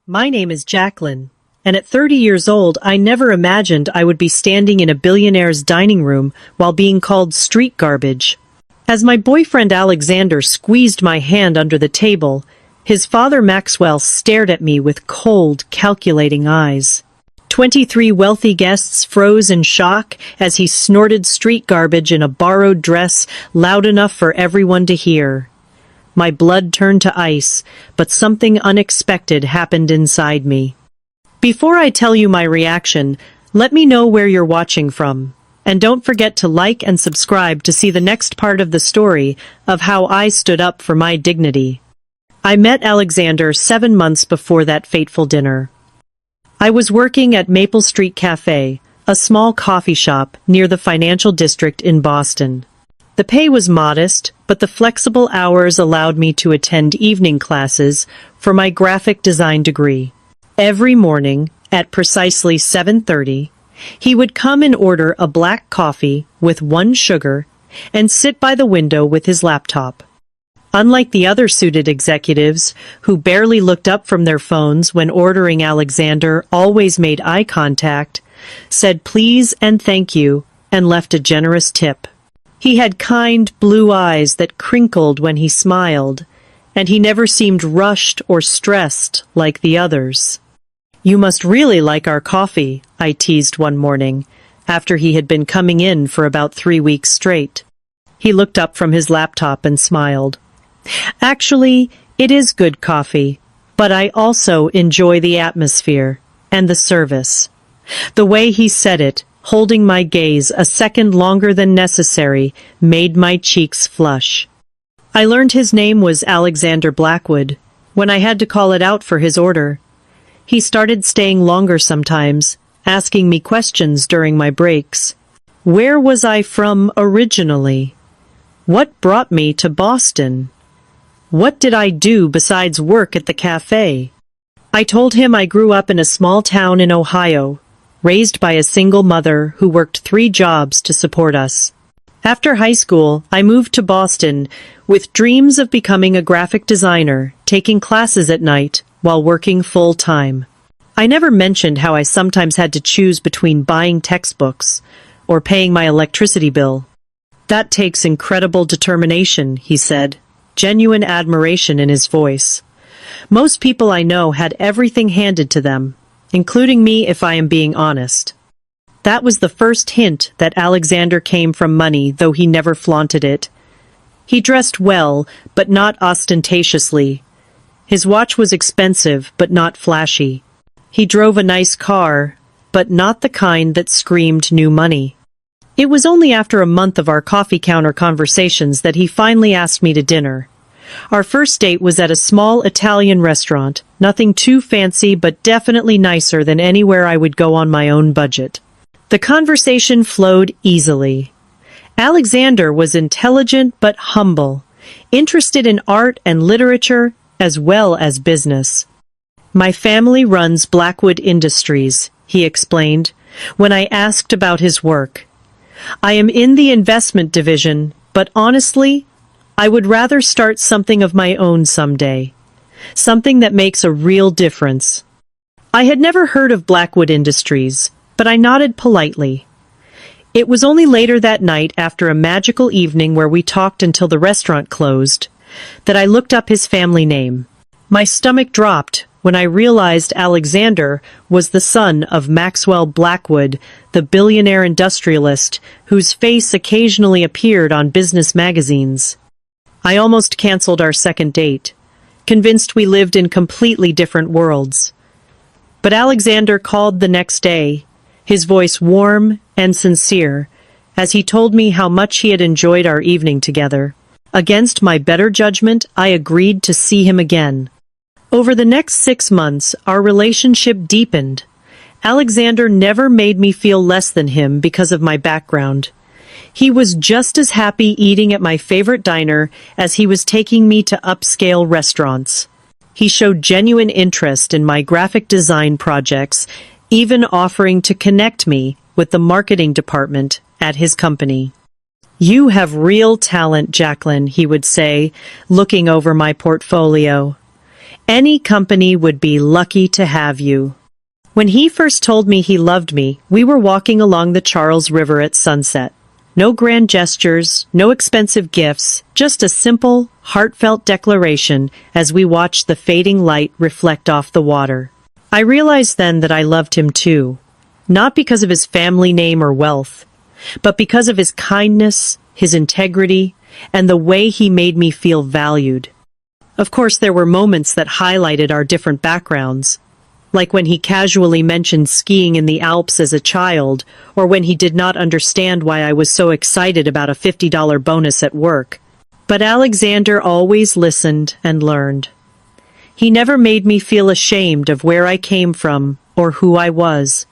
My name is Jacqueline, and at 30 years old, I never imagined I would be standing in a billionaire's dining room while being called street garbage. As my boyfriend Alexander squeezed my hand under the table, his father Maxwell stared at me with cold, calculating eyes. 23 wealthy guests froze in shock as he snorted street garbage in a borrowed dress loud enough for everyone to hear. My blood turned to ice, but something unexpected happened inside me. Before I tell you my reaction, let me know where you're watching from. And don't forget to like and subscribe to see the next part of the story of how I stood up for my dignity. I met Alexander 7 months before that fateful dinner. I was working at Maple Street Cafe, a small coffee shop near the financial district in Boston. The pay was modest, but the flexible hours allowed me to attend evening classes for my graphic design degree. Every morning, at precisely 7:30, he would come and order a black coffee with 1 sugar and sit by the window with his laptop. Unlike the other suited executives, who barely looked up from their phones when ordering, Alexander always made eye contact, said please and thank you, and left a generous tip. He had kind blue eyes that crinkled when he smiled, and he never seemed rushed or stressed like the others. "You must really like our coffee," I teased one morning, after he had been coming in for about 3 weeks straight. He looked up from his laptop and smiled. "Actually, it is good coffee, but I also enjoy the atmosphere and the service." The way he said it, holding my gaze a second longer than necessary, made my cheeks flush. I learned his name was Alexander Blackwood when I had to call it out for his order. He started staying longer sometimes, asking me questions during my breaks. Where was I from originally? What brought me to Boston? What did I do besides work at the cafe? I told him I grew up in a small town in Ohio, raised by a single mother who worked 3 jobs to support us. After high school, I moved to Boston with dreams of becoming a graphic designer, taking classes at night while working full-time. I never mentioned how I sometimes had to choose between buying textbooks or paying my electricity bill. "That takes incredible determination," he said, genuine admiration in his voice. "Most people I know had everything handed to them, including me if I am being honest." That was the first hint that Alexander came from money, though he never flaunted it. He dressed well, but not ostentatiously. His watch was expensive, but not flashy. He drove a nice car, but not the kind that screamed new money. It was only after a month of our coffee counter conversations that he finally asked me to dinner. Our first date was at a small Italian restaurant, nothing too fancy but definitely nicer than anywhere I would go on my own budget. The conversation flowed easily. Alexander was intelligent but humble, interested in art and literature as well as business. "My family runs Blackwood Industries," he explained, when I asked about his work. "I am in the investment division, but honestly, I would rather start something of my own someday. Something that makes a real difference." I had never heard of Blackwood Industries, but I nodded politely. It was only later that night, after a magical evening where we talked until the restaurant closed, that I looked up his family name. My stomach dropped when I realized Alexander was the son of Maxwell Blackwood, the billionaire industrialist whose face occasionally appeared on business magazines. I almost canceled our second date, convinced we lived in completely different worlds. But Alexander called the next day, his voice warm and sincere, as he told me how much he had enjoyed our evening together. Against my better judgment, I agreed to see him again. Over the next 6 months, our relationship deepened. Alexander never made me feel less than him because of my background. He was just as happy eating at my favorite diner as he was taking me to upscale restaurants. He showed genuine interest in my graphic design projects, even offering to connect me with the marketing department at his company. "You have real talent, Jacqueline," he would say, looking over my portfolio. Any company would be lucky to have you. When he first told me he loved me, we were walking along the Charles River at sunset. No grand gestures, no expensive gifts, just a simple, heartfelt declaration as we watched the fading light reflect off the water. I realized then that I loved him too, not because of his family name or wealth, but because of his kindness, his integrity, and the way he made me feel valued. Of course, there were moments that highlighted our different backgrounds, like when he casually mentioned skiing in the Alps as a child, or when he did not understand why I was so excited about a $50 bonus at work. But Alexander always listened and learned. He never made me feel ashamed of where I came from or who I was.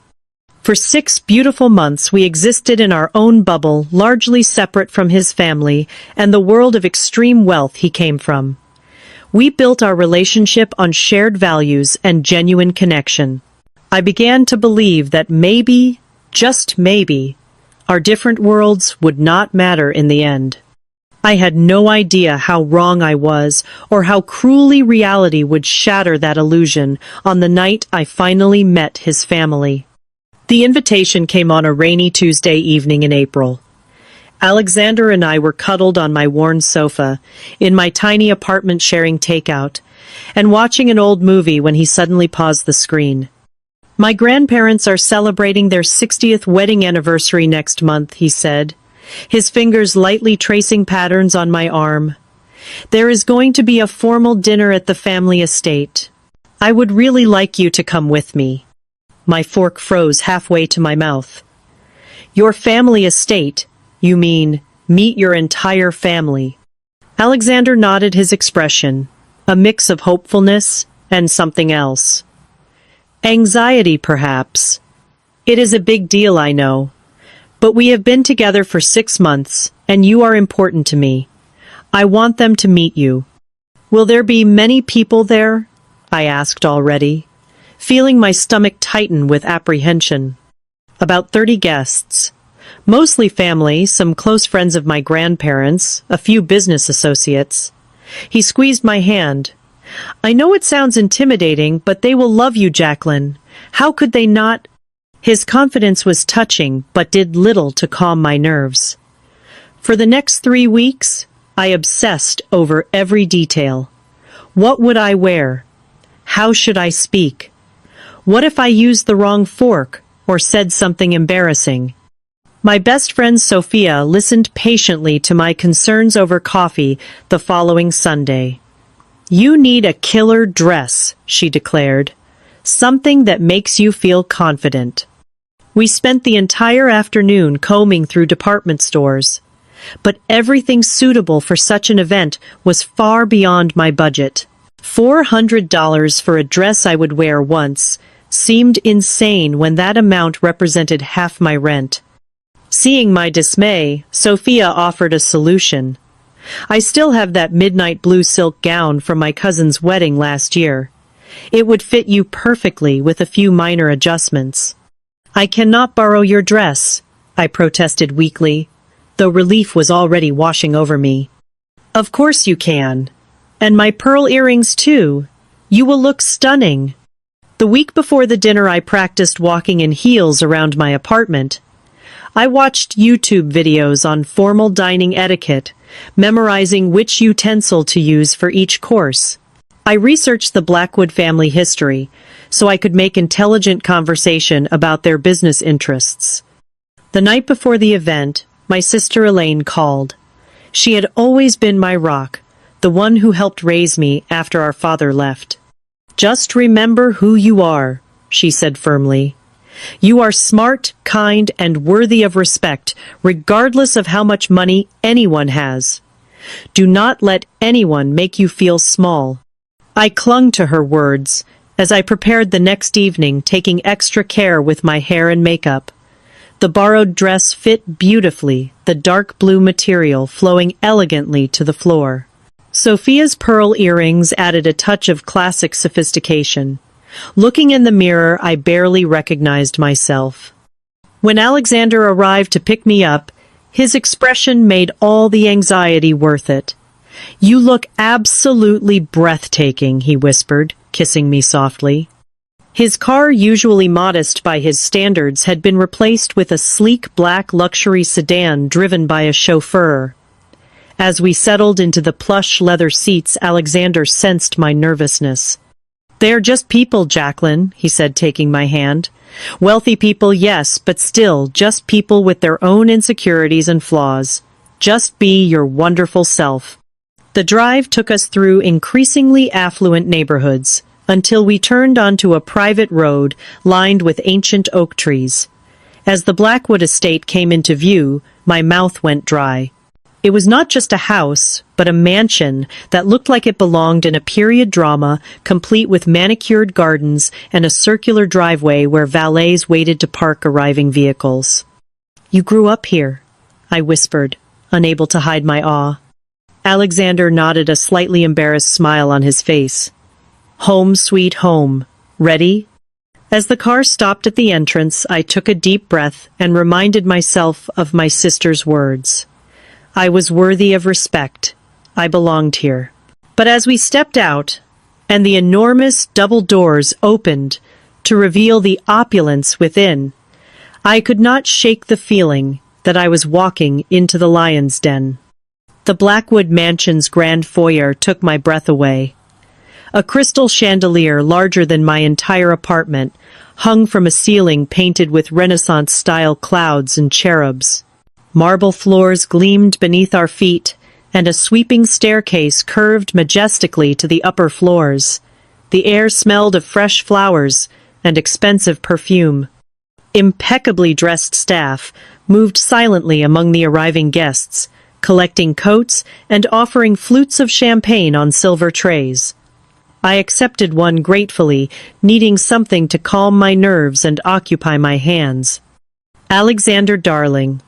For 6 beautiful months we existed in our own bubble, largely separate from his family and the world of extreme wealth he came from. We built our relationship on shared values and genuine connection. I began to believe that maybe, just maybe, our different worlds would not matter in the end. I had no idea how wrong I was or how cruelly reality would shatter that illusion on the night I finally met his family. The invitation came on a rainy Tuesday evening in April. Alexander and I were cuddled on my worn sofa, in my tiny apartment sharing takeout, and watching an old movie when he suddenly paused the screen. "My grandparents are celebrating their 60th wedding anniversary next month," he said, his fingers lightly tracing patterns on my arm. "There is going to be a formal dinner at the family estate. I would really like you to come with me." My fork froze halfway to my mouth. "Your family estate? You mean, meet your entire family?" Alexander nodded, his expression, a mix of hopefulness and something else. "Anxiety, perhaps. It is a big deal, I know. But we have been together for 6 months, and you are important to me. I want them to meet you." "Will there be many people there?" I asked already, feeling my stomach tighten with apprehension. "About 30 guests. Mostly family, some close friends of my grandparents, a few business associates." He squeezed my hand. "I know it sounds intimidating, but they will love you, Jacqueline. How could they not?" His confidence was touching, but did little to calm my nerves. For the next 3 weeks, I obsessed over every detail. What would I wear? How should I speak? What if I used the wrong fork or said something embarrassing? My best friend Sophia listened patiently to my concerns over coffee the following Sunday. "You need a killer dress," she declared. "Something that makes you feel confident." We spent the entire afternoon combing through department stores. But everything suitable for such an event was far beyond my budget. $400 for a dress I would wear once seemed insane when that amount represented half my rent. Seeing my dismay, Sophia offered a solution. "I still have that midnight blue silk gown from my cousin's wedding last year. It would fit you perfectly with a few minor adjustments." "I cannot borrow your dress," I protested weakly, though relief was already washing over me. "Of course you can. And my pearl earrings too. You will look stunning." The week before the dinner I practiced walking in heels around my apartment. I watched YouTube videos on formal dining etiquette, memorizing which utensil to use for each course. I researched the Blackwood family history, so I could make intelligent conversation about their business interests. The night before the event, my sister Elaine called. She had always been my rock, the one who helped raise me after our father left. "Just remember who you are," she said firmly. "You are smart, kind, and worthy of respect, regardless of how much money anyone has. Do not let anyone make you feel small." I clung to her words as I prepared the next evening, taking extra care with my hair and makeup. The borrowed dress fit beautifully, the dark blue material flowing elegantly to the floor. Sophia's pearl earrings added a touch of classic sophistication. Looking in the mirror, I barely recognized myself. When Alexander arrived to pick me up, his expression made all the anxiety worth it. "You look absolutely breathtaking," he whispered, kissing me softly. His car, usually modest by his standards, had been replaced with a sleek black luxury sedan driven by a chauffeur. As we settled into the plush leather seats, Alexander sensed my nervousness. "They're just people, Jacqueline," he said, taking my hand. "Wealthy people, yes, but still just people with their own insecurities and flaws. Just be your wonderful self." The drive took us through increasingly affluent neighborhoods, until we turned onto a private road lined with ancient oak trees. As the Blackwood estate came into view, my mouth went dry. It was not just a house, but a mansion that looked like it belonged in a period drama, complete with manicured gardens and a circular driveway where valets waited to park arriving vehicles. "You grew up here," I whispered, unable to hide my awe. Alexander nodded, a slightly embarrassed smile on his face. "Home sweet home. Ready?" As the car stopped at the entrance, I took a deep breath and reminded myself of my sister's words. I was worthy of respect. I belonged here. But as we stepped out, and the enormous double doors opened to reveal the opulence within, I could not shake the feeling that I was walking into the lion's den. The Blackwood Mansion's grand foyer took my breath away. A crystal chandelier larger than my entire apartment hung from a ceiling painted with Renaissance-style clouds and cherubs. Marble floors gleamed beneath our feet, and a sweeping staircase curved majestically to the upper floors. The air smelled of fresh flowers and expensive perfume. Impeccably dressed staff moved silently among the arriving guests, collecting coats and offering flutes of champagne on silver trays. I accepted one gratefully, needing something to calm my nerves and occupy my hands. "Alexander, darling."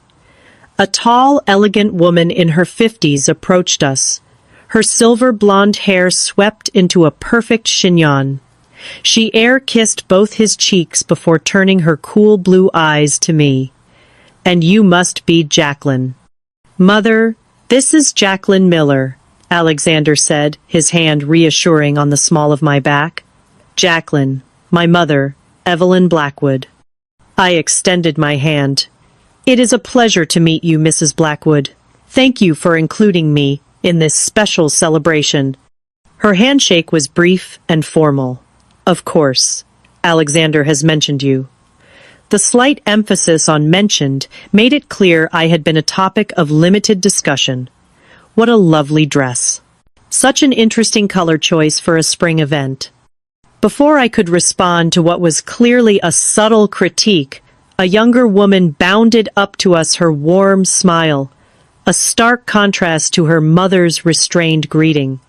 A tall, elegant woman in her 50s approached us. Her silver blonde hair swept into a perfect chignon. She air-kissed both his cheeks before turning her cool blue eyes to me. "And you must be Jacqueline." "Mother, this is Jacqueline Miller," Alexander said, his hand reassuring on the small of my back. "Jacqueline, my mother, Evelyn Blackwood." I extended my hand. "It is a pleasure to meet you, Mrs. Blackwood. Thank you for including me in this special celebration." Her handshake was brief and formal. "Of course, Alexander has mentioned you." The slight emphasis on "mentioned" made it clear I had been a topic of limited discussion. What a lovely dress. Such an interesting color choice for a spring event. Before I could respond to what was clearly a subtle critique, a younger woman bounded up to us, her warm smile, a stark contrast to her mother's restrained greeting.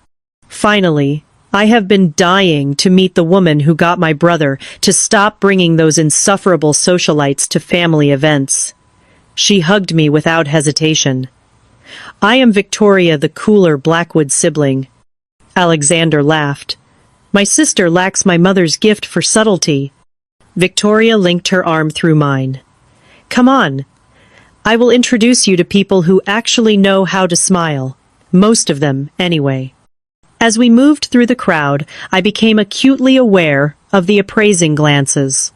"Finally, I have been dying to meet the woman who got my brother to stop bringing those insufferable socialites to family events." She hugged me without hesitation. "I am Victoria, the cooler Blackwood sibling." Alexander laughed. "My sister lacks my mother's gift for subtlety." Victoria linked her arm through mine. "Come on. I will introduce you to people who actually know how to smile. Most of them, anyway." As we moved through the crowd, I became acutely aware of the appraising glances.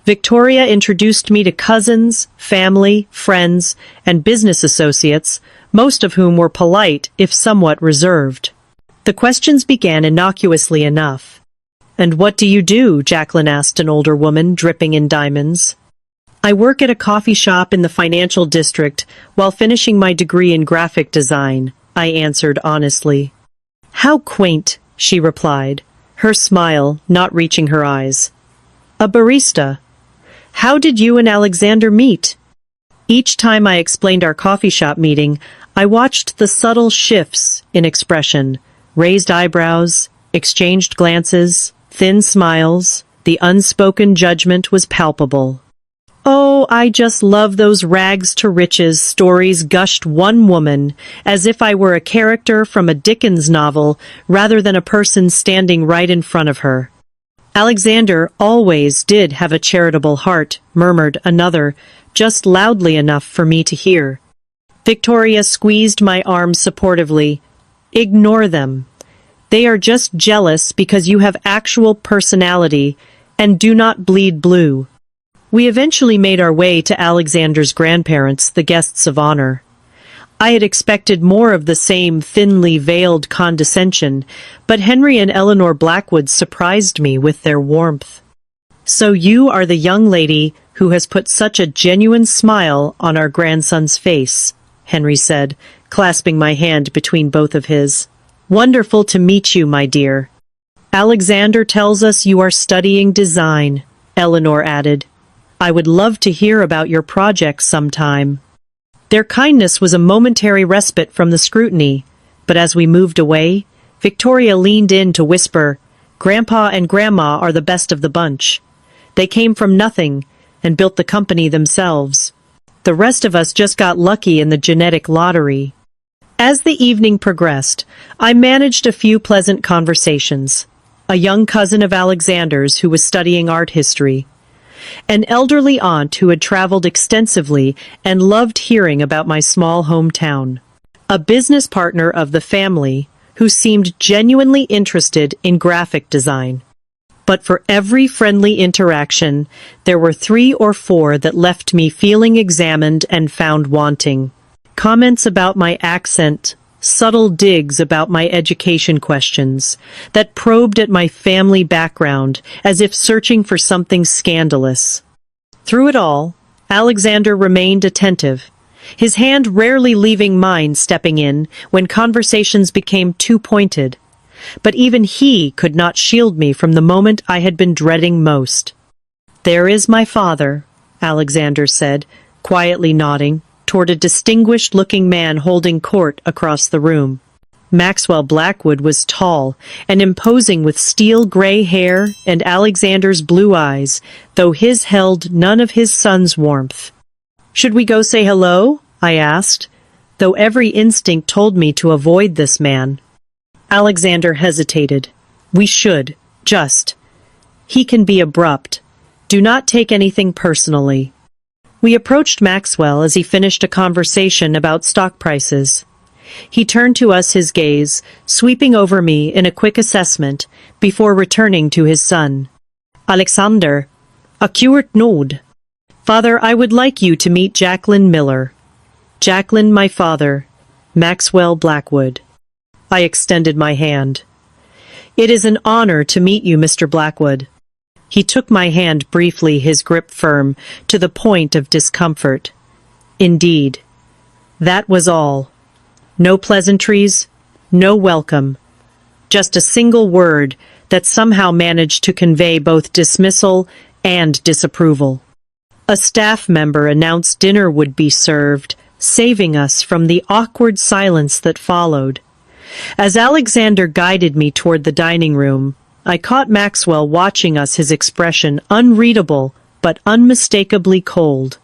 Victoria introduced me to cousins, family, friends, and business associates, most of whom were polite, if somewhat reserved. The questions began innocuously enough. "And what do you do?" Jacqueline asked an older woman, dripping in diamonds. "I work at a coffee shop in the financial district while finishing my degree in graphic design," I answered honestly. "How quaint," she replied, her smile not reaching her eyes. "A barista. How did you and Alexander meet?" Each time I explained our coffee shop meeting, I watched the subtle shifts in expression, raised eyebrows, exchanged glances, thin smiles. The unspoken judgment was palpable. "Oh, I just love those rags to riches stories," gushed one woman, as if I were a character from a Dickens novel rather than a person standing right in front of her. "Alexander always did have a charitable heart," murmured another, just loudly enough for me to hear. Victoria squeezed my arm supportively. Ignore them. They are just jealous because you have actual personality and do not bleed blue. We eventually made our way to Alexander's grandparents, the guests of honor. I had expected more of the same thinly veiled condescension, but Henry and Eleanor Blackwood surprised me with their warmth. "So you are the young lady who has put such a genuine smile on our grandson's face," Henry said, clasping my hand between both of his. "Wonderful to meet you, my dear." "Alexander tells us you are studying design," Eleanor added. "I would love to hear about your projects sometime." Their kindness was a momentary respite from the scrutiny, but as we moved away, Victoria leaned in to whisper, "Grandpa and Grandma are the best of the bunch. They came from nothing and built the company themselves. The rest of us just got lucky in the genetic lottery." As the evening progressed, I managed a few pleasant conversations. A young cousin of Alexander's who was studying art history, an elderly aunt who had traveled extensively and loved hearing about my small hometown, a business partner of the family who seemed genuinely interested in graphic design. But for every friendly interaction, there were 3 or 4 that left me feeling examined and found wanting. Comments about my accent, subtle digs about my education questions, that probed at my family background as if searching for something scandalous. Through it all, Alexander remained attentive, his hand rarely leaving mine stepping in when conversations became too pointed. But even he could not shield me from the moment I had been dreading most. "There is my father," Alexander said, quietly nodding toward a distinguished-looking man holding court across the room. Maxwell Blackwood was tall and imposing with steel-gray hair and Alexander's blue eyes, though his held none of his son's warmth. "Should we go say hello?" I asked, though every instinct told me to avoid this man. Alexander hesitated. "We should, just. He can be abrupt. Do not take anything personally." We approached Maxwell as he finished a conversation about stock prices. He turned to us, his gaze sweeping over me in a quick assessment before returning to his son. "Alexander, a curt nod. Father, I would like you to meet Jacqueline Miller." "Jacqueline, my father. Maxwell Blackwood." I extended my hand. "It is an honor to meet you, Mr. Blackwood." He took my hand briefly, his grip firm, to the point of discomfort. Indeed. That was all. No pleasantries, no welcome. Just a single word that somehow managed to convey both dismissal and disapproval. A staff member announced dinner would be served, saving us from the awkward silence that followed. As Alexander guided me toward the dining room, I caught Maxwell watching us, his expression unreadable but unmistakably cold.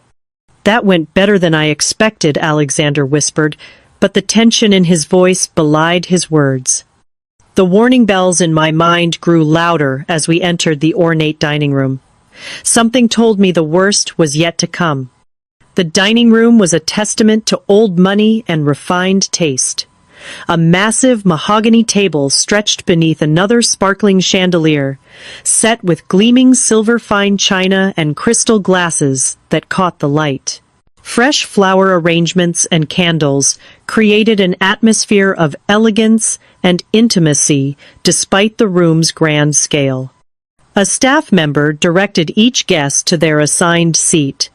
"That went better than I expected," Alexander whispered, but the tension in his voice belied his words. The warning bells in my mind grew louder as we entered the ornate dining room. Something told me the worst was yet to come. The dining room was a testament to old money and refined taste. A massive mahogany table stretched beneath another sparkling chandelier, set with gleaming silver fine china and crystal glasses that caught the light. Fresh flower arrangements and candles created an atmosphere of elegance and intimacy despite the room's grand scale. A staff member directed each guest to their assigned seat.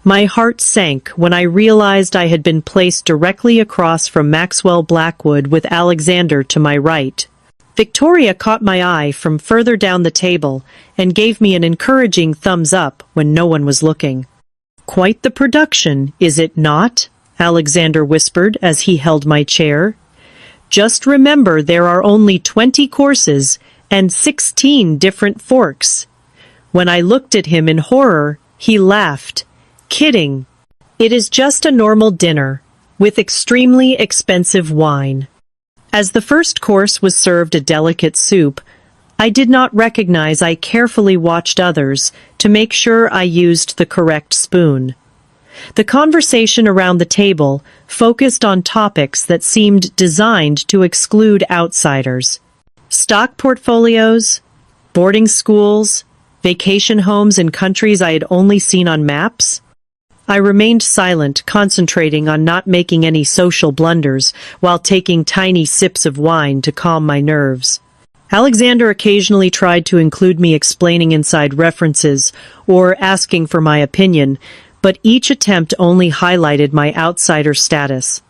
My heart sank when I realized I had been placed directly across from Maxwell Blackwood with Alexander to my right. Victoria caught my eye from further down the table and gave me an encouraging thumbs up when no one was looking. "Quite the production, is it not?" Alexander whispered as he held my chair. "Just remember there are only 20 courses and 16 different forks." When I looked at him in horror, he laughed. "Kidding. It is just a normal dinner, with extremely expensive wine." As the first course was served a delicate soup, I did not recognize I carefully watched others to make sure I used the correct spoon. The conversation around the table focused on topics that seemed designed to exclude outsiders. Stock portfolios, boarding schools, vacation homes in countries I had only seen on maps. I remained silent, concentrating on not making any social blunders while taking tiny sips of wine to calm my nerves. Alexander occasionally tried to include me explaining inside references or asking for my opinion, but each attempt only highlighted my outsider status.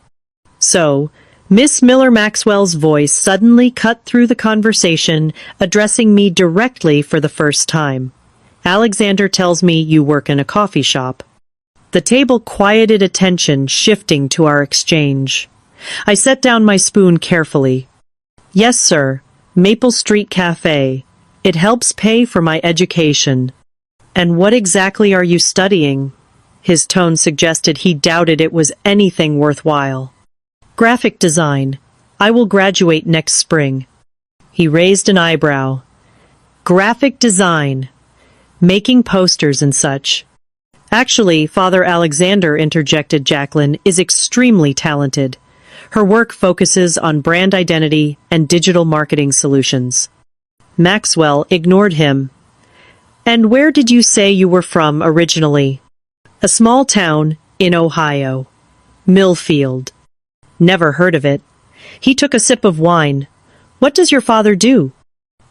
So, Miss Miller Maxwell's voice suddenly cut through the conversation, addressing me directly for the first time. "Alexander tells me you work in a coffee shop." The table quieted attention, shifting to our exchange. I set down my spoon carefully. "Yes, sir. Maple Street Cafe. It helps pay for my education." "And what exactly are you studying?" His tone suggested he doubted it was anything worthwhile. "Graphic design. I will graduate next spring." He raised an eyebrow. "Graphic design. Making posters and such." "Actually, Father Alexander," interjected Jacqueline, "is extremely talented. Her work focuses on brand identity and digital marketing solutions." Maxwell ignored him. "And where did you say you were from originally?" "A small town in Ohio. Millfield." "Never heard of it." He took a sip of wine. "What does your father do?"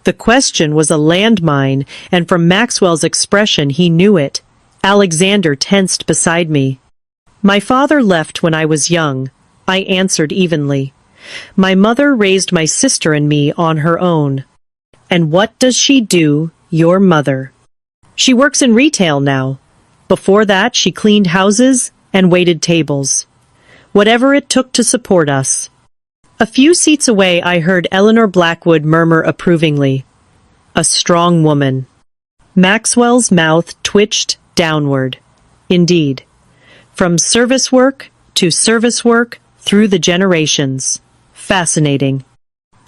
The question was a landmine, and from Maxwell's expression he knew it. Alexander tensed beside me. "My father left when I was young," I answered evenly. "My mother raised my sister and me on her own." "And what does she do, your mother?" "She works in retail now. Before that, she cleaned houses and waited tables. Whatever it took to support us." A few seats away I heard Eleanor Blackwood murmur approvingly, "A strong woman." Maxwell's mouth twitched downward. Indeed. From service work to service work through the generations. Fascinating.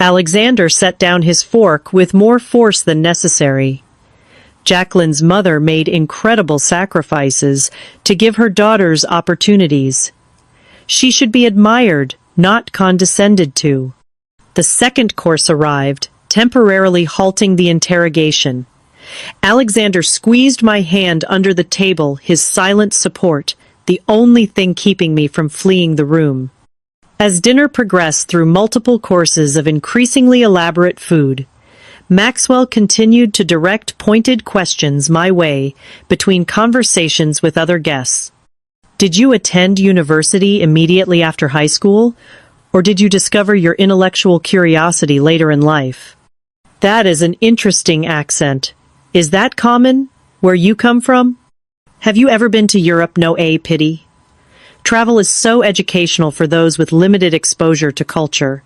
Alexander set down his fork with more force than necessary. Jacqueline's mother made incredible sacrifices to give her daughters opportunities. She should be admired, not condescended to. The second course arrived, temporarily halting the interrogation. Alexander squeezed my hand under the table, his silent support, the only thing keeping me from fleeing the room. As dinner progressed through multiple courses of increasingly elaborate food, Maxwell continued to direct pointed questions my way between conversations with other guests. "Did you attend university immediately after high school, or did you discover your intellectual curiosity later in life?" "That is an interesting accent. Is that common, where you come from?" "Have you ever been to Europe? No, pity." Travel is so educational for those with limited exposure to culture.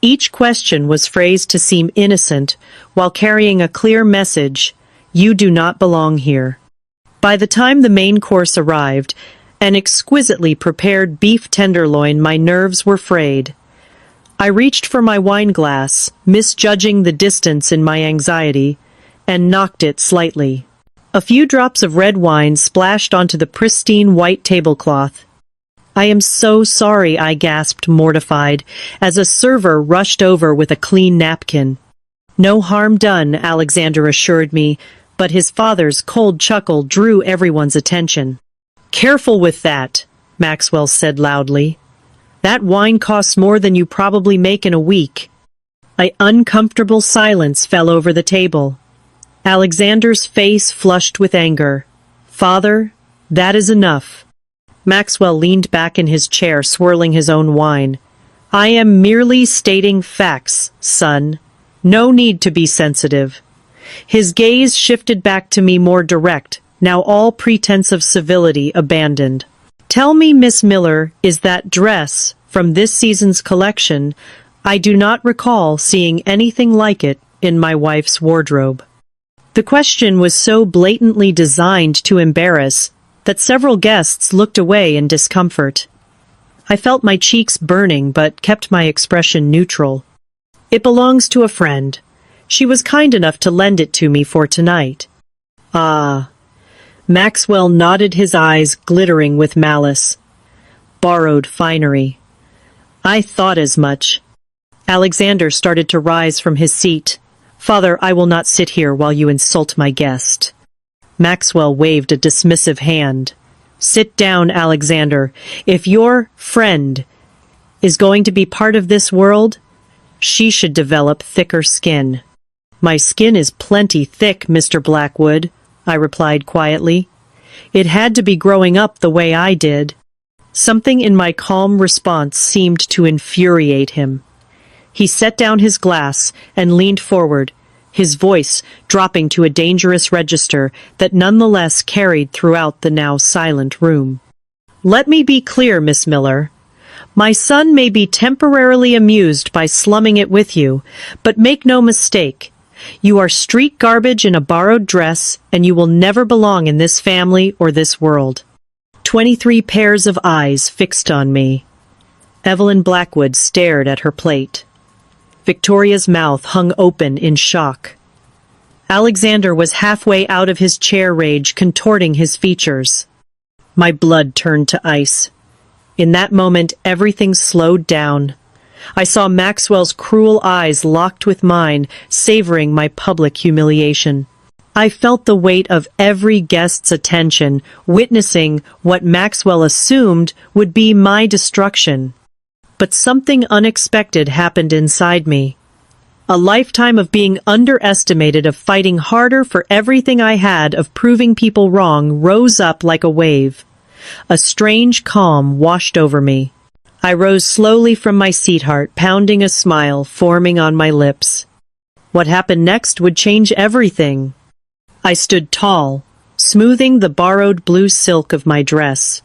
Each question was phrased to seem innocent, while carrying a clear message: you do not belong here. By the time the main course arrived, an exquisitely prepared beef tenderloin, my nerves were frayed. I reached for my wine glass, misjudging the distance in my anxiety, and knocked it slightly. A few drops of red wine splashed onto the pristine white tablecloth. "I am so sorry," I gasped, mortified, as a server rushed over with a clean napkin. "No harm done," Alexander assured me, but his father's cold chuckle drew everyone's attention. "Careful with that," Maxwell said loudly. "That wine costs more than you probably make in a week." An uncomfortable silence fell over the table. Alexander's face flushed with anger. "Father, that is enough." Maxwell leaned back in his chair, swirling his own wine. "I am merely stating facts, son. No need to be sensitive." His gaze shifted back to me, more direct, now all pretense of civility abandoned. "Tell me, Miss Miller, is that dress from this season's collection? I do not recall seeing anything like it in my wife's wardrobe." The question was so blatantly designed to embarrass that several guests looked away in discomfort. I felt my cheeks burning but kept my expression neutral. "It belongs to a friend. She was kind enough to lend it to me for tonight." "Ah." Maxwell nodded, his eyes glittering with malice. Borrowed finery. I thought as much. Alexander started to rise from his seat. Father, I will not sit here while you insult my guest. Maxwell waved a dismissive hand. Sit down, Alexander. If your friend is going to be part of this world, she should develop thicker skin. My skin is plenty thick, Mr. Blackwood, I replied quietly. It had to be growing up the way I did. Something in my calm response seemed to infuriate him. He set down his glass and leaned forward, his voice dropping to a dangerous register that nonetheless carried throughout the now silent room. Let me be clear, Miss Miller. My son may be temporarily amused by slumming it with you, but make no mistake. You are street garbage in a borrowed dress, and you will never belong in this family or this world. 23 pairs of eyes fixed on me. Evelyn Blackwood stared at her plate. Victoria's mouth hung open in shock. Alexander was halfway out of his chair, rage contorting his features. My blood turned to ice. In that moment, everything slowed down. I saw Maxwell's cruel eyes locked with mine, savoring my public humiliation. I felt the weight of every guest's attention, witnessing what Maxwell assumed would be my destruction. But something unexpected happened inside me. A lifetime of being underestimated, of fighting harder for everything I had, of proving people wrong, rose up like a wave. A strange calm washed over me. I rose slowly from my seat, heart pounding, a smile forming on my lips. What happened next would change everything. I stood tall, smoothing the borrowed blue silk of my dress.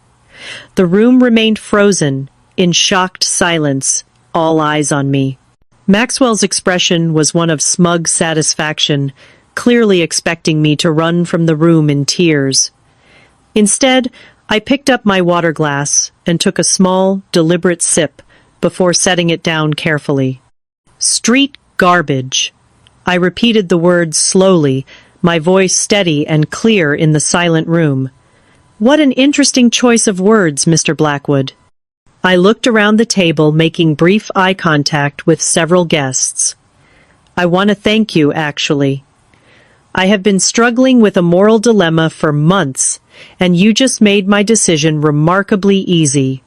The room remained frozen, in shocked silence, all eyes on me. Maxwell's expression was one of smug satisfaction, clearly expecting me to run from the room in tears. Instead, I picked up my water glass and took a small, deliberate sip before setting it down carefully. Street garbage. I repeated the words slowly, my voice steady and clear in the silent room. What an interesting choice of words, Mr. Blackwood. I looked around the table, making brief eye contact with several guests. I want to thank you, actually. I have been struggling with a moral dilemma for months, and you just made my decision remarkably easy.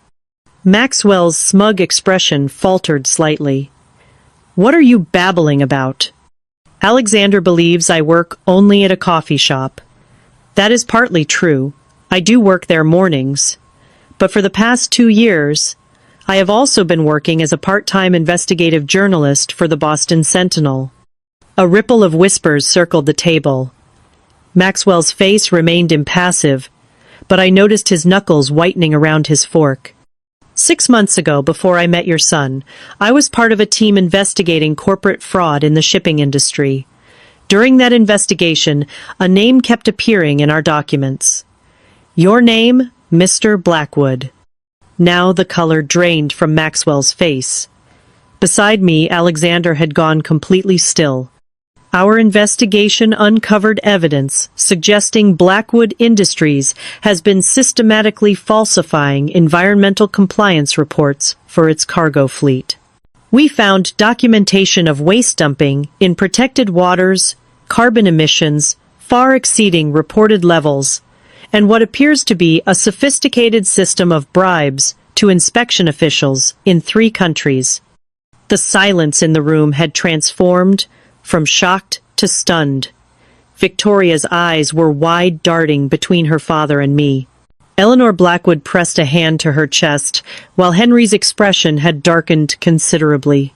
Maxwell's smug expression faltered slightly. What are you babbling about? Alexander believes I work only at a coffee shop. That is partly true. I do work there mornings. But for the past 2 years, I have also been working as a part-time investigative journalist for the Boston Sentinel. A ripple of whispers circled the table. Maxwell's face remained impassive, but I noticed his knuckles whitening around his fork. 6 months ago, before I met your son, I was part of a team investigating corporate fraud in the shipping industry. During that investigation, a name kept appearing in our documents. Your name, Mr. Blackwood. Now the color drained from Maxwell's face. Beside me, Alexander had gone completely still. Our investigation uncovered evidence suggesting Blackwood Industries has been systematically falsifying environmental compliance reports for its cargo fleet. We found documentation of waste dumping in protected waters, carbon emissions far exceeding reported levels, and what appears to be a sophisticated system of bribes to inspection officials in 3 countries. The silence in the room had transformed from shocked to stunned. Victoria's eyes were wide, darting between her father and me. Eleanor Blackwood pressed a hand to her chest, while Henry's expression had darkened considerably.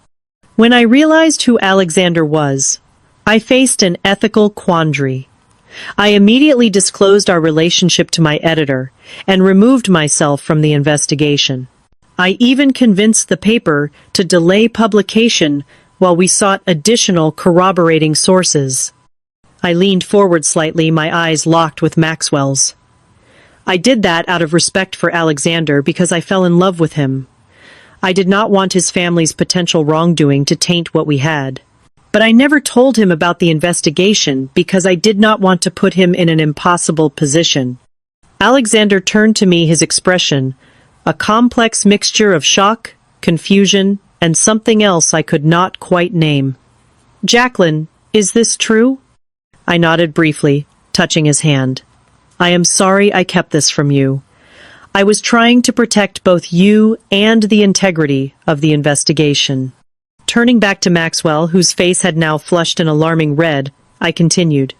When I realized who Alexander was, I faced an ethical quandary. I immediately disclosed our relationship to my editor and removed myself from the investigation. I even convinced the paper to delay publication while we sought additional corroborating sources. I leaned forward slightly, my eyes locked with Maxwell's. I did that out of respect for Alexander because I fell in love with him. I did not want his family's potential wrongdoing to taint what we had. But I never told him about the investigation because I did not want to put him in an impossible position. Alexander turned to me, his expression, a complex mixture of shock, confusion, and something else I could not quite name. "Jacqueline, is this true?" I nodded briefly, touching his hand. "I am sorry I kept this from you. I was trying to protect both you and the integrity of the investigation." Turning back to Maxwell, whose face had now flushed an alarming red, I continued.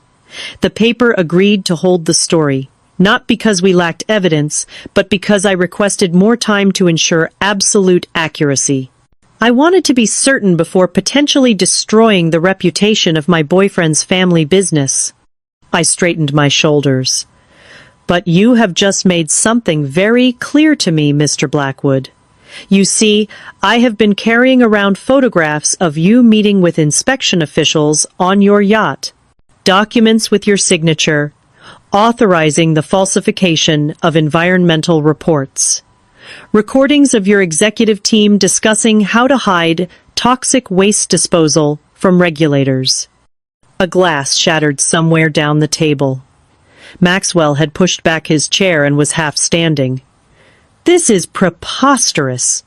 "The paper agreed to hold the story, not because we lacked evidence, but because I requested more time to ensure absolute accuracy. I wanted to be certain before potentially destroying the reputation of my boyfriend's family business." I straightened my shoulders. "But you have just made something very clear to me, Mr. Blackwood. You see, I have been carrying around photographs of you meeting with inspection officials on your yacht, documents with your signature, authorizing the falsification of environmental reports, recordings of your executive team discussing how to hide toxic waste disposal from regulators." A glass shattered somewhere down the table. Maxwell had pushed back his chair and was half standing. "This is preposterous.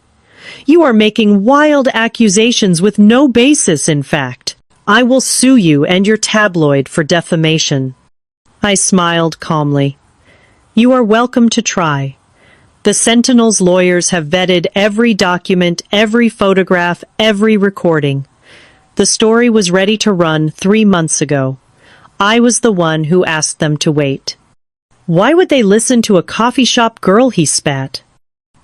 You are making wild accusations with no basis, in fact. I will sue you and your tabloid for defamation." I smiled calmly. "You are welcome to try. The Sentinel's lawyers have vetted every document, every photograph, every recording. The story was ready to run 3 months ago. I was the one who asked them to wait." "Why would they listen to a coffee shop girl?" he spat.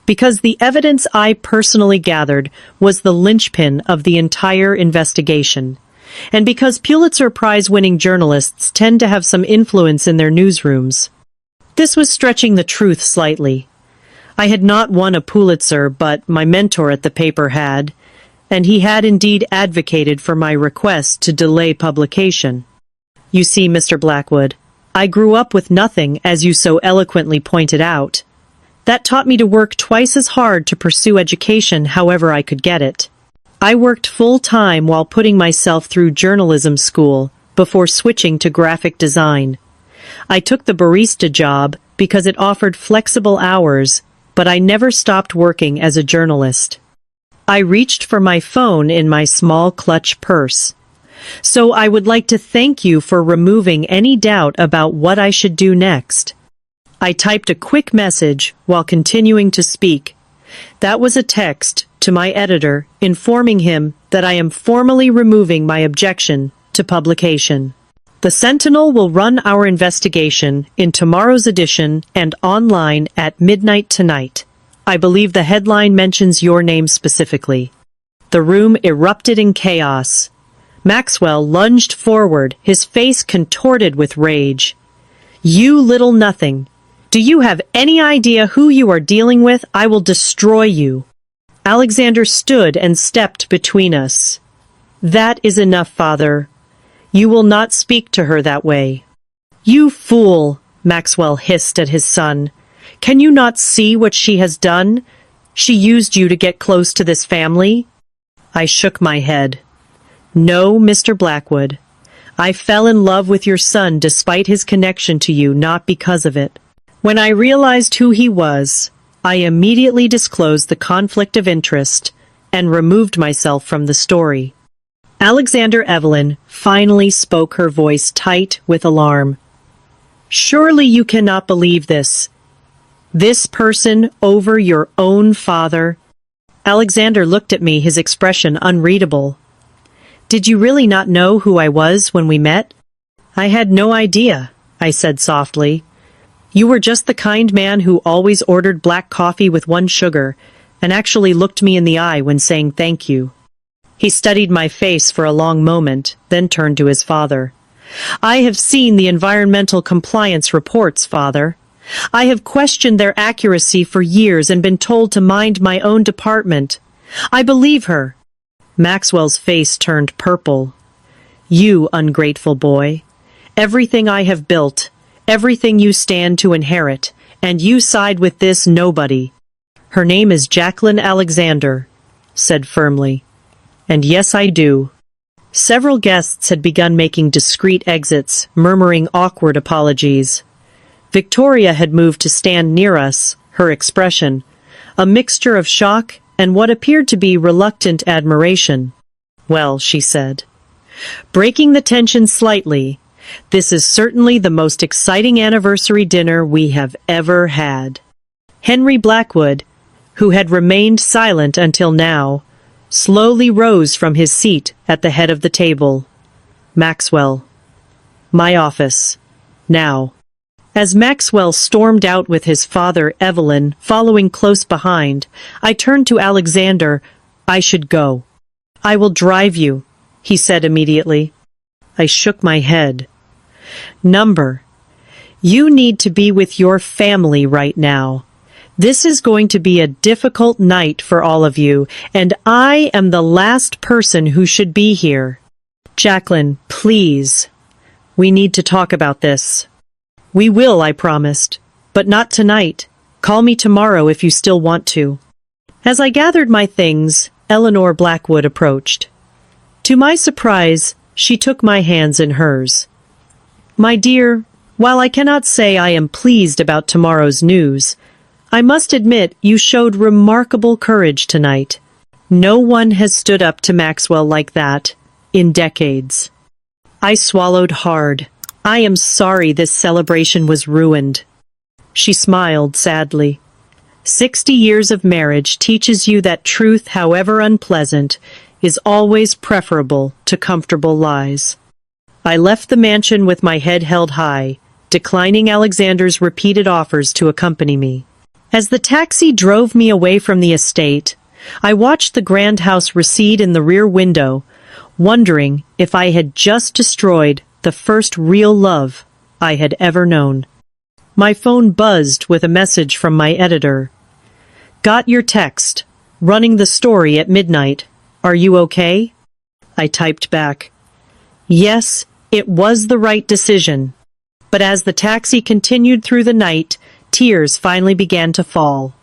"Because the evidence I personally gathered was the linchpin of the entire investigation, and because Pulitzer Prize-winning journalists tend to have some influence in their newsrooms." This was stretching the truth slightly. I had not won a Pulitzer, but my mentor at the paper had, and he had indeed advocated for my request to delay publication. "You see, Mr. Blackwood, I grew up with nothing, as you so eloquently pointed out. That taught me to work twice as hard to pursue education however I could get it. I worked full-time while putting myself through journalism school before switching to graphic design. I took the barista job because it offered flexible hours, but I never stopped working as a journalist. I reached for my phone in my small clutch purse. So I would like to thank you for removing any doubt about what I should do next." I typed a quick message while continuing to speak. That was a text to my editor informing him that I am formally removing my objection to publication. "The Sentinel will run our investigation in tomorrow's edition and online at midnight tonight. I believe the headline mentions your name specifically." The room erupted in chaos. Maxwell lunged forward, his face contorted with rage. "You little nothing! Do you have any idea who you are dealing with? I will destroy you." Alexander stood and stepped between us. "That is enough, Father. You will not speak to her that way." "You fool!" Maxwell hissed at his son. "Can you not see what she has done? She used you to get close to this family." I shook my head. "No, Mr. Blackwood. I fell in love with your son despite his connection to you, not because of it. When I realized who he was, I immediately disclosed the conflict of interest and removed myself from the story." Alexander Evelyn finally spoke, her voice tight with alarm. "Surely you cannot believe this. This person over your own father?" Alexander looked at me, his expression unreadable. "Did you really not know who I was when we met?" "I had no idea," I said softly. "You were just the kind man who always ordered black coffee with 1 sugar and actually looked me in the eye when saying thank you." He studied my face for a long moment, then turned to his father. "I have seen the environmental compliance reports, Father. I have questioned their accuracy for years and been told to mind my own department. I believe her." Maxwell's face turned purple. "You ungrateful boy. Everything I have built, everything you stand to inherit, and you side with this nobody." "Her name is Jacqueline Alexander," said firmly. "And yes, I do." Several guests had begun making discreet exits, murmuring awkward apologies. Victoria had moved to stand near us, her expression a mixture of shock and what appeared to be reluctant admiration. "Well," she said, breaking the tension slightly, "this is certainly the most exciting anniversary dinner we have ever had." Henry Blackwood, who had remained silent until now, slowly rose from his seat at the head of the table. "Maxwell. My office. Now." As Maxwell stormed out with his father, Evelyn, following close behind, I turned to Alexander. "I should go." "I will drive you," he said immediately. I shook my head. "Number, you need to be with your family right now. This is going to be a difficult night for all of you, and I am the last person who should be here. Jacqueline, please. We need to talk about this." "We will," I promised. "But not tonight. Call me tomorrow if you still want to." As I gathered my things, Eleanor Blackwood approached. To my surprise, she took my hands in hers. "My dear, while I cannot say I am pleased about tomorrow's news, I must admit you showed remarkable courage tonight. No one has stood up to Maxwell like that in decades." I swallowed hard. "I am sorry this celebration was ruined." She smiled sadly. 60 years of marriage teaches you that truth, however unpleasant, is always preferable to comfortable lies. I left the mansion with my head held high, declining Alexander's repeated offers to accompany me. As the taxi drove me away from the estate, I watched the grand house recede in the rear window, wondering if I had just destroyed the first real love I had ever known. My phone buzzed with a message from my editor. "Got your text. Running the story at midnight. Are you okay?" I typed back, "Yes, it was the right decision." But as the taxi continued through the night, tears finally began to fall.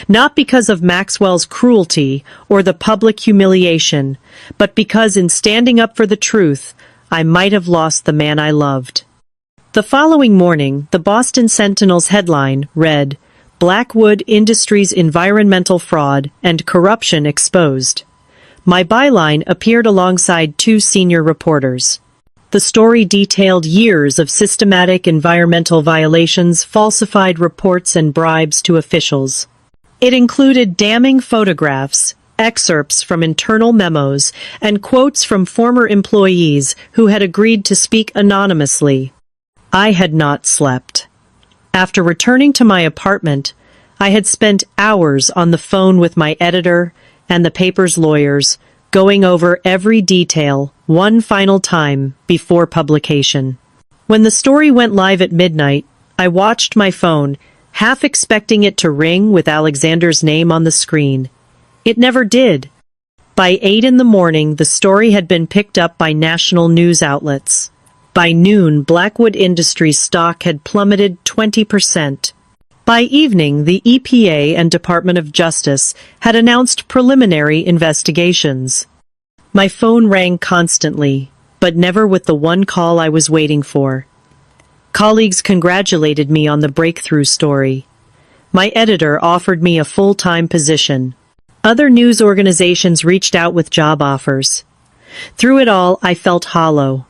Not because of Maxwell's cruelty or the public humiliation, but because in standing up for the truth, I might have lost the man I loved. The following morning, the Boston Sentinel's headline read, "Blackwood Industries Environmental Fraud and Corruption Exposed." My byline appeared alongside two senior reporters. The story detailed years of systematic environmental violations, falsified reports, and bribes to officials. It included damning photographs, excerpts from internal memos, and quotes from former employees who had agreed to speak anonymously. I had not slept. After returning to my apartment, I had spent hours on the phone with my editor and the paper's lawyers, going over every detail one final time before publication. When the story went live at midnight, I watched my phone, half expecting it to ring with Alexander's name on the screen. It never did. By 8 in the morning, the story had been picked up by national news outlets. By noon, Blackwood Industries stock had plummeted 20%. By evening, the EPA and Department of Justice had announced preliminary investigations. My phone rang constantly, but never with the one call I was waiting for. Colleagues congratulated me on the breakthrough story. My editor offered me a full-time position. Other news organizations reached out with job offers. Through it all, I felt hollow.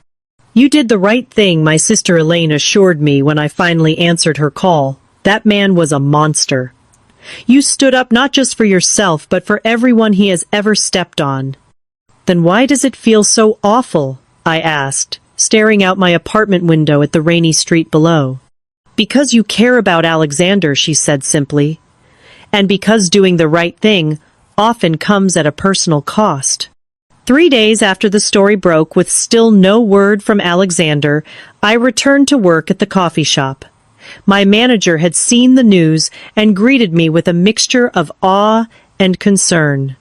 "You did the right thing," my sister Elaine assured me when I finally answered her call. "That man was a monster. You stood up not just for yourself, but for everyone he has ever stepped on." "Then why does it feel so awful?" I asked, staring out my apartment window at the rainy street below. "Because you care about Alexander," she said simply. "And because doing the right thing often comes at a personal cost." 3 days after the story broke, with still no word from Alexander, I returned to work at the coffee shop. My manager had seen the news and greeted me with a mixture of awe and concern.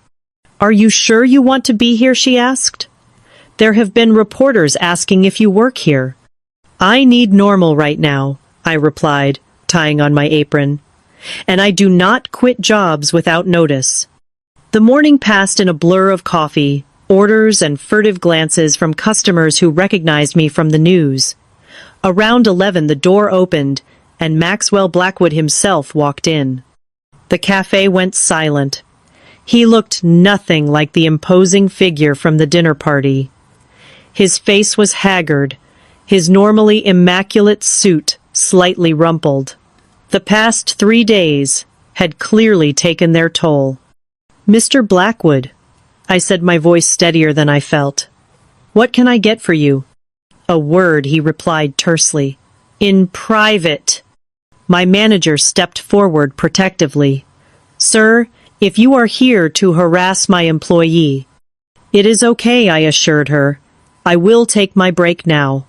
"Are you sure you want to be here?" she asked. "There have been reporters asking if you work here." "I need normal right now," I replied, tying on my apron. "And I do not quit jobs without notice." The morning passed in a blur of coffee, orders and furtive glances from customers who recognized me from the news. Around 11 the door opened, and Maxwell Blackwood himself walked in. The cafe went silent. He looked nothing like the imposing figure from the dinner party. His face was haggard, his normally immaculate suit slightly rumpled. The past 3 days had clearly taken their toll. "Mr. Blackwood," I said, my voice steadier than I felt. "What can I get for you?" "A word," he replied tersely. "In private." My manager stepped forward protectively. "Sir, if you are here to harass my employee—" "It is okay," I assured her. "I will take my break now."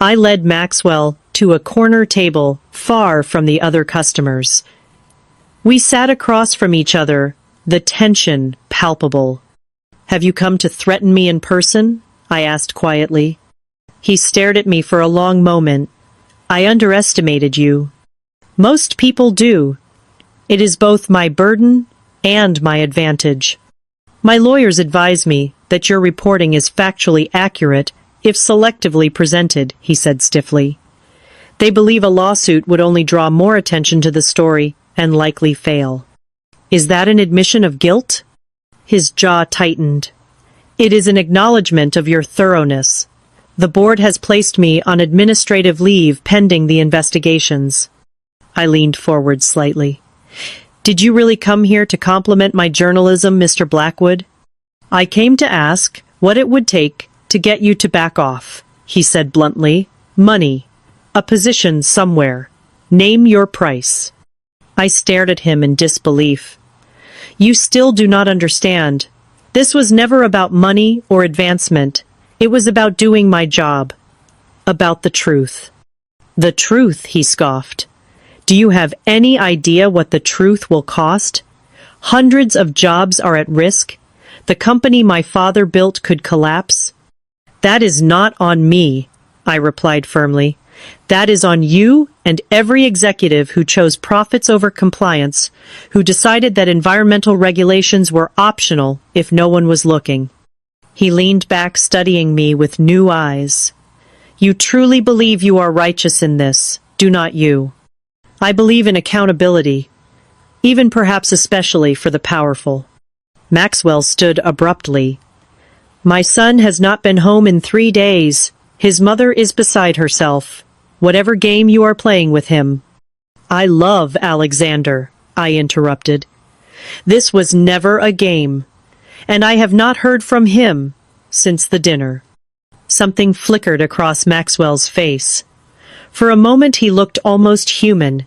I led Maxwell to a corner table far from the other customers. We sat across from each other, the tension palpable. "Have you come to threaten me in person?" I asked quietly. He stared at me for a long moment. "I underestimated you." "Most people do. It is both my burden and my advantage. My lawyers advise me that your reporting is factually accurate if selectively presented," he said stiffly. "They believe a lawsuit would only draw more attention to the story and likely fail." "Is that an admission of guilt?" His jaw tightened. "It is an acknowledgement of your thoroughness. The board has placed me on administrative leave pending the investigations." I leaned forward slightly. "Did you really come here to compliment my journalism, Mr. Blackwood?" "I came to ask what it would take to get you to back off," he said bluntly. "Money. A position somewhere. Name your price." I stared at him in disbelief. "You still do not understand. This was never about money or advancement. It was about doing my job. About the truth." "The truth," he scoffed. "Do you have any idea what the truth will cost? Hundreds of jobs are at risk. The company my father built could collapse." "That is not on me," I replied firmly. "That is on you and every executive who chose profits over compliance, who decided that environmental regulations were optional if no one was looking." He leaned back, studying me with new eyes. "You truly believe you are righteous in this, do not you?" "I believe in accountability, even perhaps especially for the powerful." Maxwell stood abruptly. "My son has not been home in 3 days. His mother is beside herself. Whatever game you are playing with him." "I love Alexander," I interrupted. "This was never a game, and I have not heard from him since the dinner." Something flickered across Maxwell's face. For a moment he looked almost human.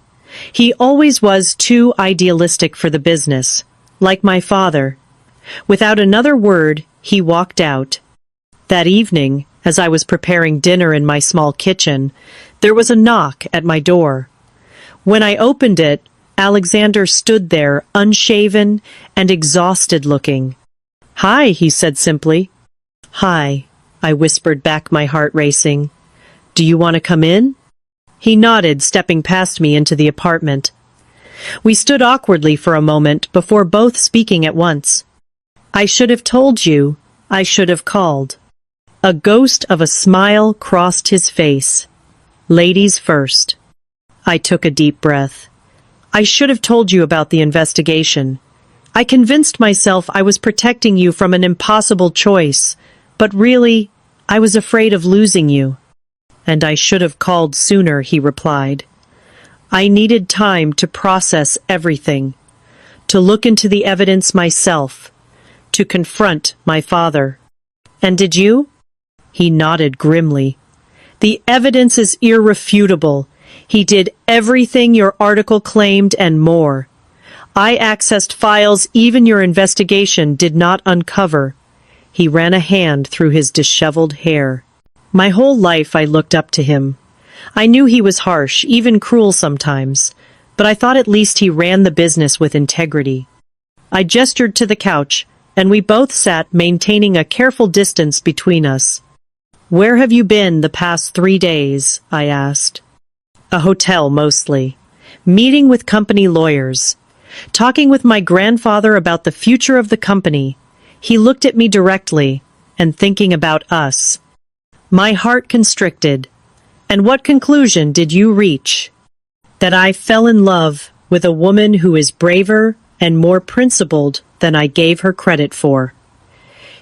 He always was too idealistic for the business, like my father. Without another word, he walked out. That evening, as I was preparing dinner in my small kitchen, there was a knock at my door. When I opened it, Alexander stood there, unshaven and exhausted looking. "Hi," he said simply. "Hi," I whispered back, my heart racing. "Do you want to come in?" He nodded, stepping past me into the apartment. We stood awkwardly for a moment before both speaking at once. "I should have told you. I should have called." A ghost of a smile crossed his face. "Ladies first." I took a deep breath. "I should have told you about the investigation. I convinced myself I was protecting you from an impossible choice, but really, I was afraid of losing you." "And I should have called sooner," he replied. "I needed time to process everything, to look into the evidence myself, to confront my father." "And did you?" He nodded grimly. "The evidence is irrefutable. He did everything your article claimed and more. I accessed files even your investigation did not uncover." He ran a hand through his disheveled hair. My whole life I looked up to him. I knew he was harsh, even cruel sometimes, but I thought at least he ran the business with integrity. I gestured to the couch, and we both sat, maintaining a careful distance between us. "Where have you been the past 3 days?" I asked. "A hotel, mostly. Meeting with company lawyers. Talking with my grandfather about the future of the company. He looked at me directly, and thinking about us. My heart constricted. And what conclusion did you reach? That I fell in love with a woman who is braver and more principled than I gave her credit for.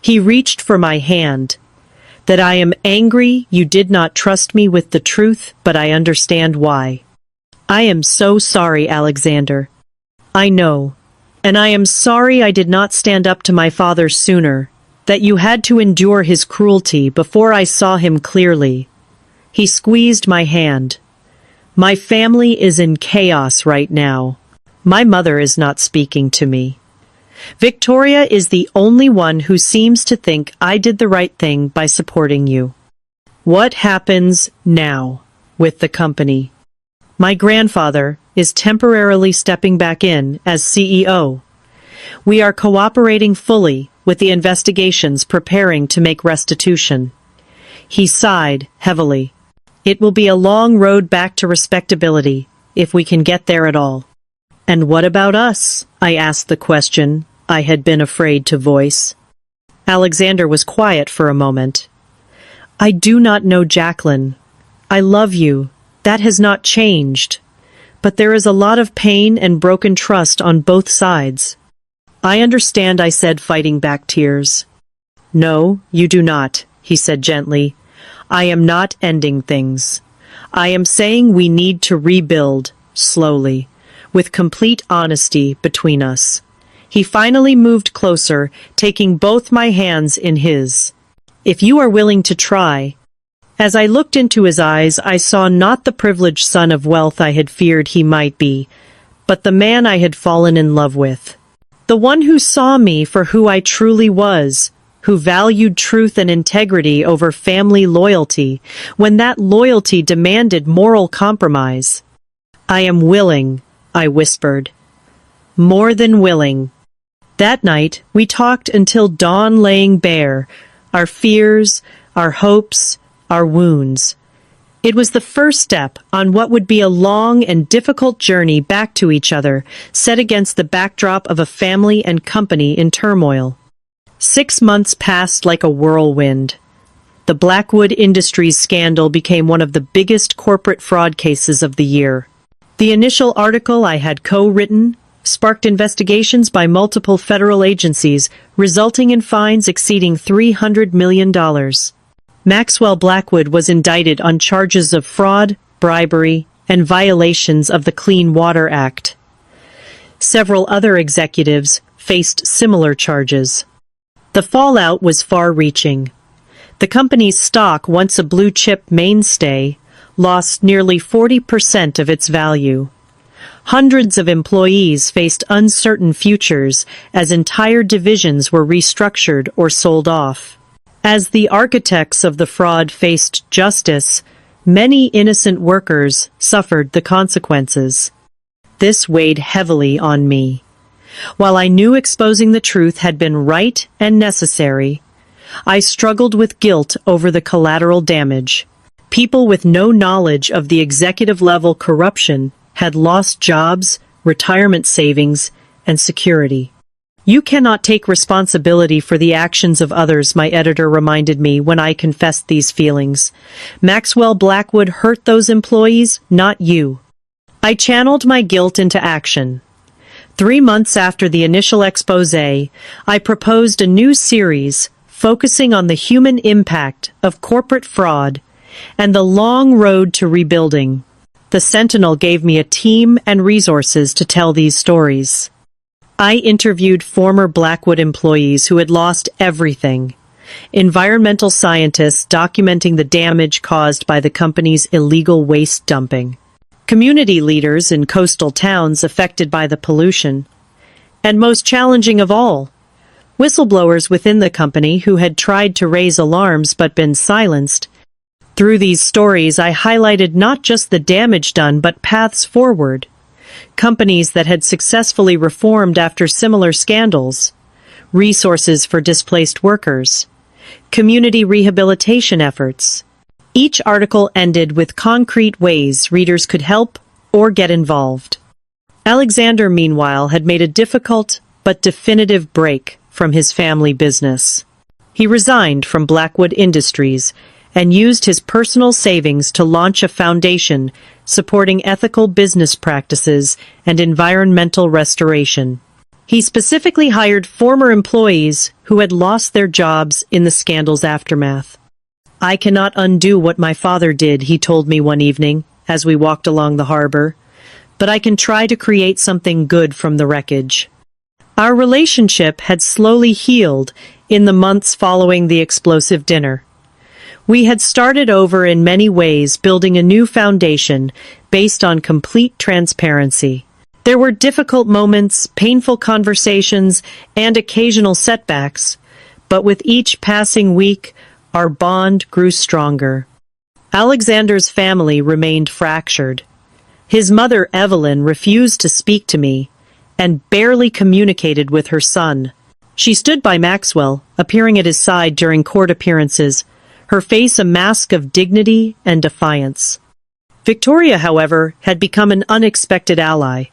He reached for my hand. That I am angry you did not trust me with the truth, but I understand why. I am so sorry, Alexander. I know. And I am sorry I did not stand up to my father sooner, that you had to endure his cruelty before I saw him clearly. He squeezed my hand. My family is in chaos right now. My mother is not speaking to me. Victoria is the only one who seems to think I did the right thing by supporting you. What happens now with the company? My grandfather is temporarily stepping back in as CEO. We are cooperating fully with the investigations preparing to make restitution. He sighed heavily. It will be a long road back to respectability, if we can get there at all. And what about us? I asked the question I had been afraid to voice. Alexander was quiet for a moment. I do not know Jacqueline. I love you. That has not changed. But there is a lot of pain and broken trust on both sides. I understand, I said, fighting back tears. No, you do not, he said gently. I am not ending things. I am saying we need to rebuild, slowly, with complete honesty between us. He finally moved closer, taking both my hands in his. If you are willing to try. As I looked into his eyes, I saw not the privileged son of wealth I had feared he might be, but the man I had fallen in love with. The one who saw me for who I truly was, who valued truth and integrity over family loyalty, when that loyalty demanded moral compromise. I am willing, I whispered. More than willing. That night, we talked until dawn, laying bare our fears, our hopes, our wounds. It was the first step on what would be a long and difficult journey back to each other, set against the backdrop of a family and company in turmoil. 6 months passed like a whirlwind. The Blackwood Industries scandal became one of the biggest corporate fraud cases of the year. The initial article I had co-written sparked investigations by multiple federal agencies, resulting in fines exceeding $300 million. Maxwell Blackwood was indicted on charges of fraud, bribery, and violations of the Clean Water Act. Several other executives faced similar charges. The fallout was far-reaching. The company's stock, once a blue-chip mainstay, lost nearly 40% of its value. Hundreds of employees faced uncertain futures as entire divisions were restructured or sold off. As the architects of the fraud faced justice, many innocent workers suffered the consequences. This weighed heavily on me. While I knew exposing the truth had been right and necessary, I struggled with guilt over the collateral damage. People with no knowledge of the executive-level corruption had lost jobs, retirement savings, and security. You cannot take responsibility for the actions of others, my editor reminded me when I confessed these feelings. Maxwell Blackwood hurt those employees, not you. I channeled my guilt into action. 3 months after the initial expose, I proposed a new series focusing on the human impact of corporate fraud and the long road to rebuilding. The Sentinel gave me a team and resources to tell these stories. I interviewed former Blackwood employees who had lost everything, environmental scientists documenting the damage caused by the company's illegal waste dumping, community leaders in coastal towns affected by the pollution, and most challenging of all, whistleblowers within the company who had tried to raise alarms but been silenced. Through these stories, I highlighted not just the damage done but paths forward. Companies that had successfully reformed after similar scandals, resources for displaced workers, community rehabilitation efforts. Each article ended with concrete ways readers could help or get involved. Alexander, meanwhile, had made a difficult but definitive break from his family business. He resigned from Blackwood Industries and used his personal savings to launch a foundation supporting ethical business practices and environmental restoration. He specifically hired former employees who had lost their jobs in the scandal's aftermath. "I cannot undo what my father did," he told me one evening as we walked along the harbor, "but I can try to create something good from the wreckage." Our relationship had slowly healed in the months following the explosive dinner. We had started over in many ways, building a new foundation based on complete transparency. There were difficult moments, painful conversations, and occasional setbacks, but with each passing week, our bond grew stronger. Alexander's family remained fractured. His mother, Evelyn, refused to speak to me and barely communicated with her son. She stood by Maxwell, appearing at his side during court appearances, her face a mask of dignity and defiance. Victoria, however, had become an unexpected ally.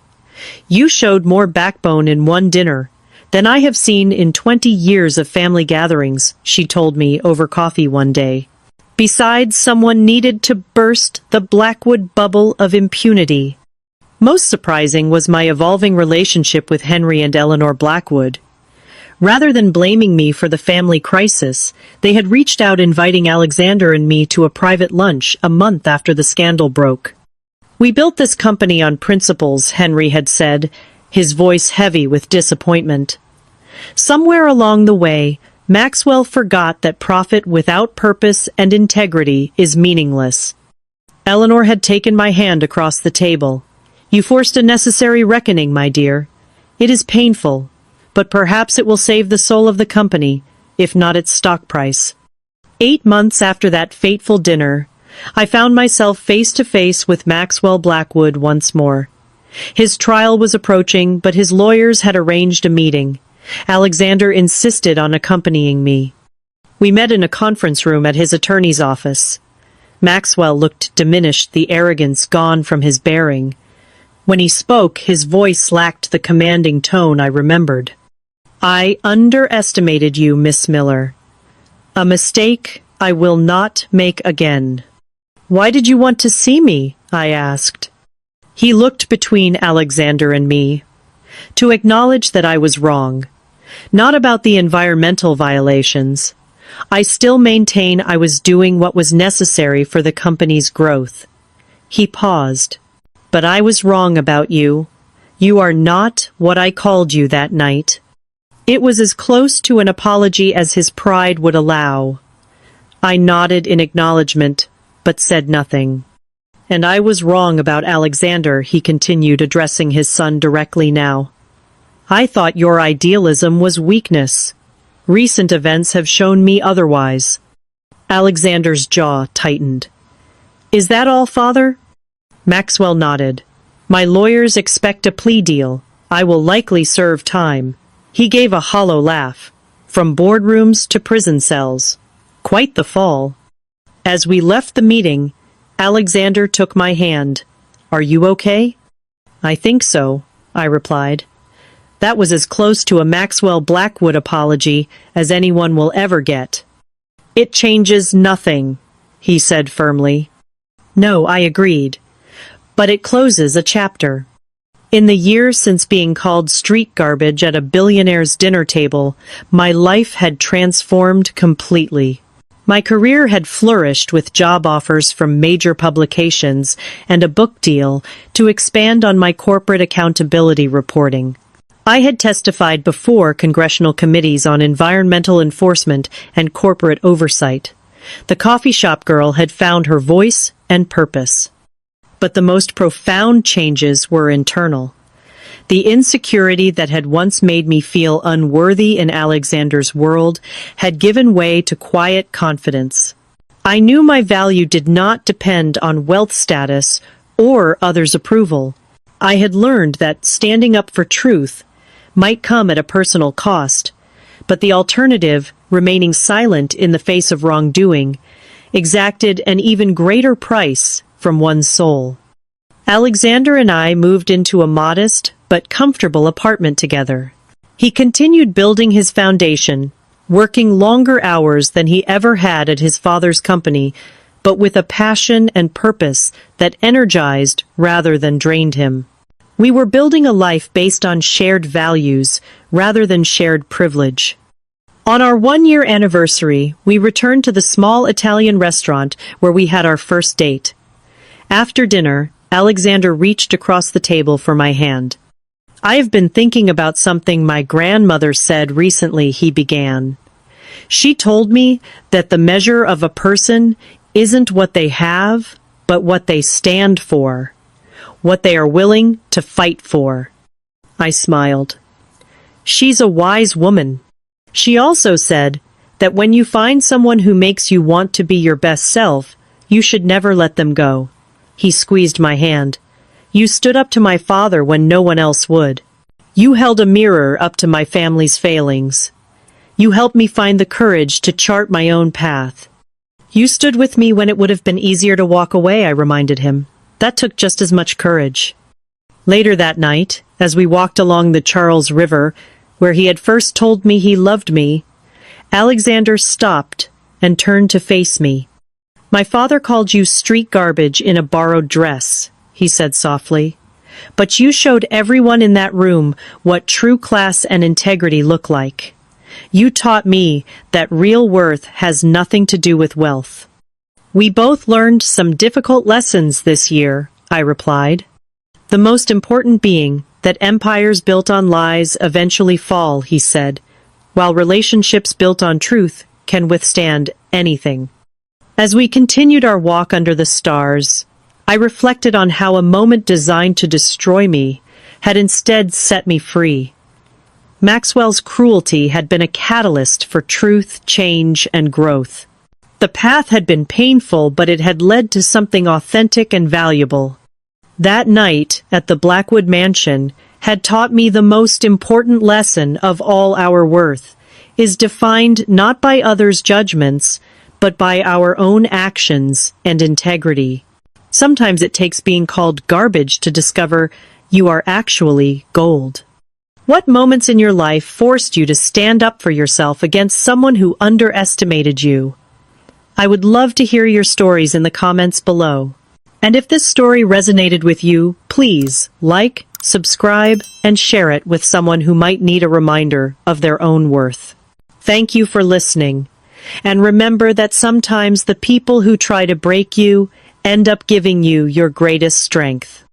"You showed more backbone in one dinner than I have seen in 20 years of family gatherings," she told me over coffee one day. Besides, someone needed to burst the Blackwood bubble of impunity. Most surprising was my evolving relationship with Henry and Eleanor Blackwood. Rather than blaming me for the family crisis, they had reached out inviting Alexander and me to a private lunch a month after the scandal broke. "We built this company on principles," Henry had said, his voice heavy with disappointment. Somewhere along the way, Maxwell forgot that profit without purpose and integrity is meaningless. Eleanor had taken my hand across the table. "You forced a necessary reckoning, my dear. It is painful, but perhaps it will save the soul of the company, if not its stock price." 8 months after that fateful dinner, I found myself face to face with Maxwell Blackwood once more. His trial was approaching, but his lawyers had arranged a meeting. Alexander insisted on accompanying me. We met in a conference room at his attorney's office. Maxwell looked diminished, the arrogance gone from his bearing. When he spoke, his voice lacked the commanding tone I remembered. "I underestimated you, Miss Miller. A mistake I will not make again." "Why did you want to see me?" I asked. He looked between Alexander and me. "To acknowledge that I was wrong. Not about the environmental violations. I still maintain I was doing what was necessary for the company's growth." He paused. "But I was wrong about you. You are not what I called you that night." It was as close to an apology as his pride would allow. I nodded in acknowledgement, but said nothing. "And I was wrong about Alexander," he continued, addressing his son directly now. "I thought your idealism was weakness. Recent events have shown me otherwise." Alexander's jaw tightened. "Is that all, Father?" Maxwell nodded. "My lawyers expect a plea deal. I will likely serve time." He gave a hollow laugh. "From boardrooms to prison cells. Quite the fall." As we left the meeting, Alexander took my hand. "Are you okay?" "I think so," I replied. That was as close to a Maxwell Blackwood apology as anyone will ever get. "It changes nothing," he said firmly. No, I agreed. But it closes a chapter. In the years since being called street garbage at a billionaire's dinner table, my life had transformed completely. My career had flourished with job offers from major publications and a book deal to expand on my corporate accountability reporting. I had testified before congressional committees on environmental enforcement and corporate oversight. The coffee shop girl had found her voice and purpose. But the most profound changes were internal. The insecurity that had once made me feel unworthy in Alexander's world had given way to quiet confidence. I knew my value did not depend on wealth status or others' approval. I had learned that standing up for truth might come at a personal cost, but the alternative, remaining silent in the face of wrongdoing, exacted an even greater price from one's soul. Alexander and I moved into a modest but comfortable apartment together. He continued building his foundation, working longer hours than he ever had at his father's company, but with a passion and purpose that energized rather than drained him. We were building a life based on shared values rather than shared privilege. On our one-year anniversary, we returned to the small Italian restaurant where we had our first date. After dinner, Alexander reached across the table for my hand. "I have been thinking about something my grandmother said recently," he began. "She told me that the measure of a person isn't what they have, but what they stand for, what they are willing to fight for." I smiled. "She's a wise woman." She also said that when you find someone who makes you want to be your best self, you should never let them go. He squeezed my hand. "You stood up to my father when no one else would. You held a mirror up to my family's failings. You helped me find the courage to chart my own path. You stood with me when it would have been easier to walk away," I reminded him. "That took just as much courage." Later that night, as we walked along the Charles River, where he had first told me he loved me, Alexander stopped and turned to face me. "My father called you street garbage in a borrowed dress," he said softly. "But you showed everyone in that room what true class and integrity look like. You taught me that real worth has nothing to do with wealth." "We both learned some difficult lessons this year," I replied. "The most important being that empires built on lies eventually fall," he said, "while relationships built on truth can withstand anything." As we continued our walk under the stars, I reflected on how a moment designed to destroy me had instead set me free. Maxwell's cruelty had been a catalyst for truth, change, and growth. The path had been painful, but it had led to something authentic and valuable. That night at the Blackwood Mansion had taught me the most important lesson of all. Our worth is defined not by others' judgments, but by our own actions and integrity. Sometimes it takes being called garbage to discover you are actually gold. What moments in your life forced you to stand up for yourself against someone who underestimated you? I would love to hear your stories in the comments below. And if this story resonated with you, please like, subscribe, and share it with someone who might need a reminder of their own worth. Thank you for listening. And remember that sometimes the people who try to break you end up giving you your greatest strength.